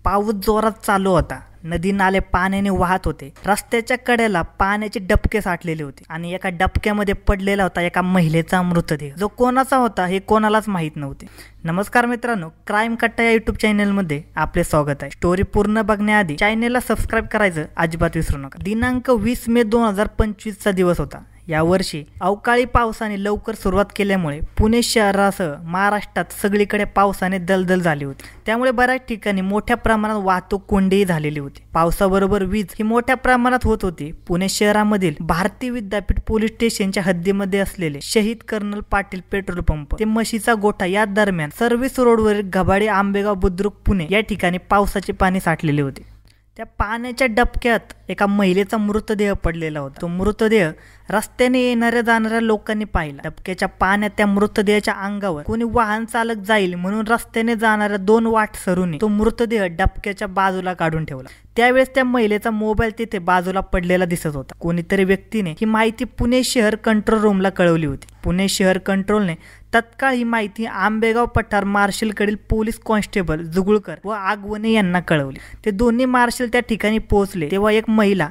पाऊस जोरात चालू होता। नदी नाले पाण्याने वाहत होते। रस्त्याच्या कडेला पाण्याचे डबके साठलेले होते आणि एका डबक्यामध्ये पडलेला होता एका महिलेचा मृतदेह, जो कोणाचा होता हे कोणालाच माहित नव्हते। नमस्कार मित्रांनो, क्राईम कट्टा या यूट्यूब चॅनलमध्ये आपले स्वागत आहे। स्टोरी पूर्ण बघण्याआधी चॅनलला सबस्क्राइब करायचं अजिबात विसरू नका। दिनांक 20 मे 2025 चा दिवस होता। यावर्षी अवकाळी पावसाने लवकर सुरुवात केल्यामुळे पुणे शहरासह महाराष्ट्रात सगळीकडे पावसाने दलदल झाली होती। त्यामुळे बऱ्याच ठिकाणी मोठ्या प्रमाणात वाहतूक कोंडी झालेली होती। पावसाबरोबर वीज ही मोठ्या प्रमाणात होत होती। पुणे शहरामधील भारतीय विद्यापीठ पोलीस स्टेशनच्या हद्दीमध्ये असलेले शहीद कर्नल पाटील पेट्रोल पंप ते म्हशीचा गोठा या दरम्यान सर्व्हिस रोडवरील गबाडी, आंबेगाव, बुद्रुक, पुणे या ठिकाणी पावसाचे पाणी साठलेले होते। त्या पाण्याच्या डबक्यात एका महिलेचा मृतदेह पडलेला होता। तो मृतदेह रस्त्याने येणाऱ्या जाणाऱ्या लोकांनी पाहिला। डबक्याच्या पाण्यात त्या मृतदेहाच्या अंगावर कोणी वाहन चालक जाईल म्हणून रस्त्याने जाणाऱ्या 2 वाटसरूंनी तो मृतदेह डबक्याच्या बाजूला काढून ठेवला। त्यावेळेस त्या महिलेचा मोबाईल तिथे बाजूला पडलेला दिसत होता। कोणीतरी व्यक्तीने ही माहिती पुणे शहर कंट्रोल रूमला कळवली होती। पुणे शहर कंट्रोलने तत्काळ ही माहिती आंबेगाव पठार मार्शलकडील पोलीस कॉन्स्टेबल जुगुळकर व आगवणे यांना कळवली। ते दोन्ही मार्शल त्या ठिकाणी पोहोचले तेव्हा एक महिला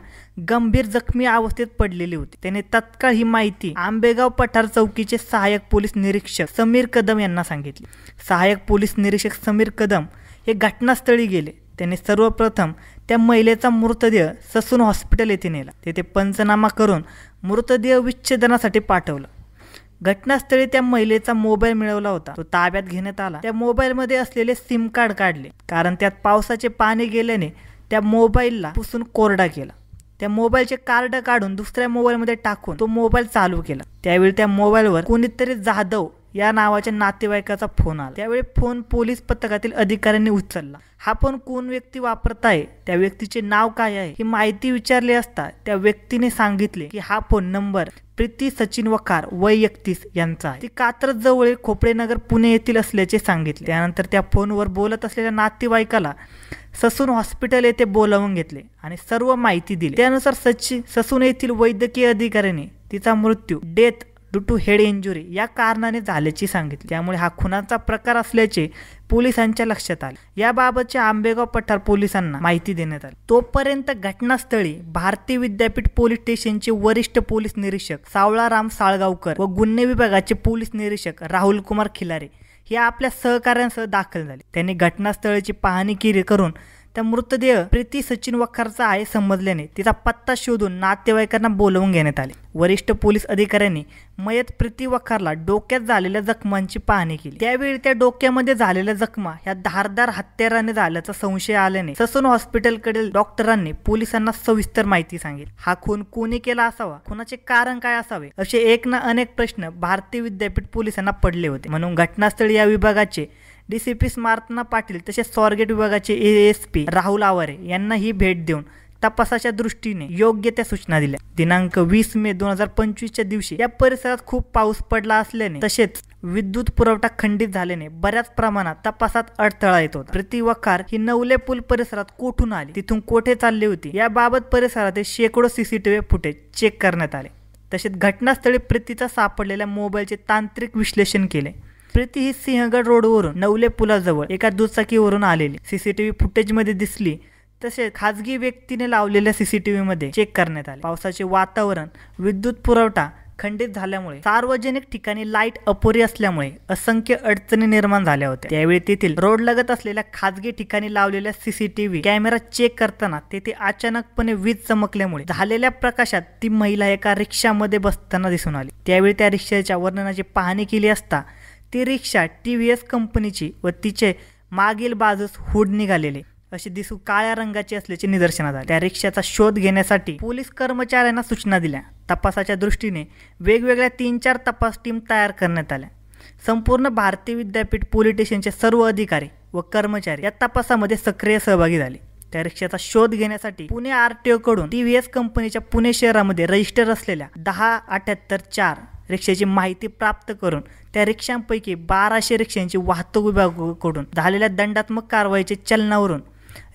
गंभीर जखमी अवस्थेत पडलेली होती। त्याने तत्काळ ही माहिती आंबेगाव पठार चौकीचे सहाय्यक पोलीस निरीक्षक समीर कदम यांना सांगितली। सहाय्यक पोलीस निरीक्षक समीर कदम हे घटनास्थळी गेले। त्यांनी सर्वप्रथम त्या महिलेचा मृतदेह ससून हॉस्पिटल येथे नेला। तेथे पंचनामा करून मृतदेह विच्छेदनासाठी पाठवला। घटनास्थळी त्या महिलेचा मोबाईल मिळवला होता, तो ताब्यात घेण्यात आला। त्या मोबाईलमध्ये असलेले सिम कार्ड काढले, कारण त्यात पावसाचे पाणी गेल्याने त्या मोबाईलला पुसून कोरडा केला। त्या मोबाईलचे कार्ड काढून दुसऱ्या मोबाईलमध्ये टाकून तो मोबाईल चालू केला। त्यावेळी त्या मोबाईलवर कोणीतरी जाधव या नावाच्या नातेवाईकाचा फोन आला। त्यावेळी फोन पोलीस पथकातील अधिकाऱ्यांनी उचलला। हा फोन कोण व्यक्ती वापरताय, त्या व्यक्तीचे नाव काय आहे ही माहिती विचारली असता त्या व्यक्तीने सांगितले की हा फोन नंबर प्रीती सचिन वखार वय 31 यांचा आहे। ती कात्रज जवळ खोपडेनगर पुणे येथील असल्याचे सांगितले। त्यानंतर त्या फोनवर बोलत असलेल्या नातेवाईकाला ससून हॉस्पिटल येथे बोलावून घेतले आणि सर्व माहिती दिली। त्यानुसार ससून येथील वैद्यकीय अधिकाऱ्याने तिचा मृत्यू death due to head injury या कारणाने झाल्याचे सांगितले। त्यामुळे हा खुनाचा प्रकार असल्याचे पोलिसांच्या लक्षात आले। याबाबतच्या आंबेगाव पठार पोलिसांना माहिती देण्यात आली। तोपर्यंत घटनास्थळी भारतीय विद्यापीठ पोलीस स्टेशनचे वरिष्ठ पोलीस निरीक्षक सावळाराम साळगावकर व गुन्हे विभागाचे पोलीस निरीक्षक राहुल कुमार खिलारे हे आपल्या सहकाऱ्यांसह दाखल झाले। त्यांनी घटनास्थळाची पाहणी करून त्या मृतदेह प्रीती सचिन वखारचा आहे समजल्याने तिचा पत्ता शोधून नातेवाईकांना बोलवून घेण्यात आले। वरिष्ठ पोलीस अधिकाऱ्यांनी मयत प्रीती वखारला डोक्यात झालेल्या जखमांची पाहणी केली। त्यावेळी त्या डोक्यामध्ये झालेल्या जखमा ह्या धारदार हत्याराने झाल्याचा संशय आल्याने ससून हॉस्पिटलकडील डॉक्टरांनी पोलिसांना सविस्तर माहिती सांगितली। हा खून कोणी केला असावा, खुनाचे कारण काय असावे असे एक ना अनेक प्रश्न भारतीय विद्यापीठ पोलिसांना पडले होते। म्हणून घटनास्थळी या विभागाचे डीसीपी स्मार्तना पाटील तसेच स्वारगेट विभागाचे एएसपी राहुल आवारे यांना ही भेट देऊन तपासाच्या दृष्टीने योग्य त्या सूचना दिल्या। दिनांक 20 मे 2025 च्या दिवशी या परिसरात खूप पाऊस पडला असल्याने तसेच विद्युत पुरवठा खंडित झाल्याने बऱ्याच प्रमाणात तपासात अडथळा येत होता। प्रीती वखार ही नवले पूल परिसरात कोठून आली, तिथून कोठे चालली होती याबाबत परिसरातील शेकडो सीसीटीव्ही फुटेज चेक करण्यात आले। तसेच घटनास्थळी प्रीतीचा सापडलेल्या मोबाईलचे तांत्रिक विश्लेषण केले। प्रीती ही सिंहगड रोडवरून नवले पुलाजवळ एका दुचाकीवरून आलेली सीसीटीव्ही फुटेजमध्ये दिसली। तसेच खाजगी व्यक्तीने लावलेल्या सीसीटीव्ही मध्ये चेक करण्यात आले। पावसाचे वातावरण, विद्युत पुरवठा खंडित झाल्यामुळे सार्वजनिक ठिकाणी लाईट अपुरी असल्यामुळे असंख्य अडचणी निर्माण झाल्या होत्या। त्यावेळी तेथील रोडलगत असलेल्या खाजगी ठिकाणी लावलेल्या सीसीटीव्ही कॅमेरा चेक करताना तेथे अचानकपणे वीज चमकल्यामुळे झालेल्या प्रकाशात ती महिला एका रिक्षामध्ये बसताना दिसून आली। त्यावेळी त्या रिक्षाच्या वर्णनाची पाहणी केली असता ती रिक्षा TVS कंपनीची व तिचे मागील बाजूस हुड निघालेले अशी दिसू काळ्या रंगाची असल्याचे निदर्शनास आले। त्या रिक्षाचा शोध घेण्यासाठी पोलीस कर्मचाऱ्यांना सूचना दिल्या। तपासाच्या दृष्टीने वेगवेगळ्या 3-4 तपास टीम तयार करण्यात आल्या। संपूर्ण भारतीय विद्यापीठ पोलीस स्टेशनचे सर्व अधिकारी व कर्मचारी या तपासामध्ये सक्रिय सहभागी झाले। त्या रिक्षाचा शोध घेण्यासाठी पुणे RTO कडून TVS कंपनीच्या पुणे शहरामध्ये रजिस्टर असलेल्या 1078-4 रिक्षाची माहिती प्राप्त करून त्या रिक्षांपैकी 1200 रिक्षांची वाहतूक विभागाकडून झालेल्या दंडात्मक कारवाईचे चलनावरून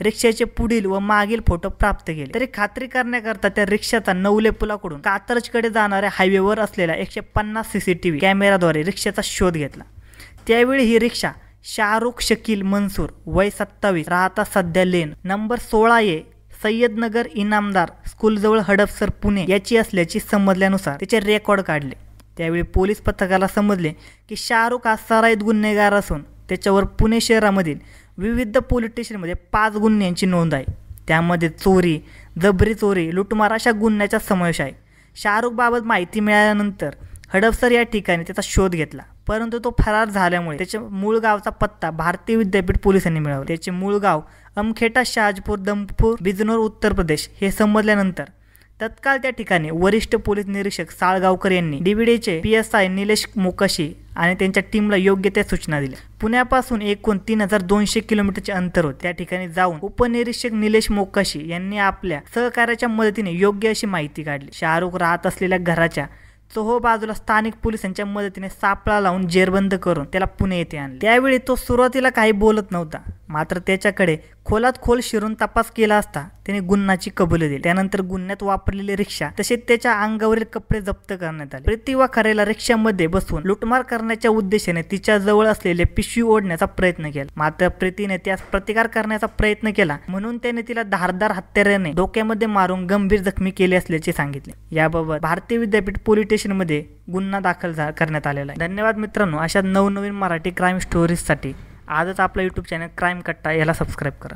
रिक्षाचे पुढील व मागील फोटो प्राप्त केले। तरी खात्री करण्याकरता त्या रिक्षाचा नवले पुलाकडून कात्रजकडे जाणाऱ्या हायवेवर असलेल्या 150 सीसीटीव्ही कॅमेराद्वारे रिक्षाचा शोध घेतला। त्यावेळी ही रिक्षा शाहरुख शकील मंसूर वय 27 राहता सध्या lane number 16A Sayyadnagar Inamdar स्कूलजवळ हडपसर पुणे याची असल्याची समजल्यानुसार त्याचे रेकॉर्ड काढले। त्यावेळी पोलीस पथकाला समजले की शाहरुख हा सराईत गुन्हेगार असून त्याच्यावर पुणे शहरामधील विविध पोलीस स्टेशनमध्ये 5 गुन्ह्यांची नोंद आहे। त्यामध्ये चोरी, जबरी चोरी, लुटमार अशा गुन्ह्याचा समावेश आहे। शाहरुखबाबत माहिती मिळाल्यानंतर हडपसर या ठिकाणी त्याचा शोध घेतला, परंतु तो फरार झाल्यामुळे त्याच्या मूळ गावचा पत्ता भारतीय विद्यापीठ पोलिसांनी मिळवला। त्याचे मूळ गाव अमखेटा, शाहजपूर, दमपूर, बिजनौर, उत्तर प्रदेश हे समजल्यानंतर तत्काळ त्या ठिकाणी वरिष्ठ पोलीस निरीक्षक साळगावकर यांनी डीव्हीडीचे PSI निलेश मोकाशी आणि त्यांच्या टीमला योग्य त्या सूचना दिल्या। पुण्यापासून एकूण 3200 किलोमीटरचे अंतर होते। त्या ठिकाणी जाऊन उपनिरीक्षक निलेश मोकाशी यांनी आपल्या सहकार्याच्या मदतीने योग्य अशी माहिती काढली। शाहरुख राहत असलेल्या घराच्या बाजूला स्थानिक पोलिसांच्या मदतीने सापळा लावून जेरबंद करून त्याला पुणे येथे आणले। त्यावेळी तो सुरुवातीला काही बोलत नव्हता, मात्र त्याच्याकडे खोलात खोल शिरून तपास केला असता त्याने गुन्ह्याची कबुली दिली। त्यानंतर गुन्ह्यात वापरलेली रिक्षा तसेच त्याच्या अंगावरील कपडे जप्त करण्यात आले। प्रीती वाखारेला रिक्षामध्ये बसवून लुटमार करण्याच्या उद्देशाने तिच्या जवळ असलेले पिशवी ओढण्याचा प्रयत्न केला, मात्र प्रीतीने त्यास प्रतिकार करण्याचा प्रयत्न केला म्हणून त्याने तिला धारदार हत्याराने डोक्यामध्ये मारून गंभीर जखमी केले असल्याचे सांगितले। याबाबत भारतीय विद्यापीठ पोलीस स्टेशनमध्ये गुन्हा दाखल करण्यात आलेला आहे। धन्यवाद मित्रांनो, अशा नवनवीन मराठी क्राईम स्टोरीजसाठी आजच आपला YouTube चॅनल क्राईम कट्टा याला सबस्क्राईब करा।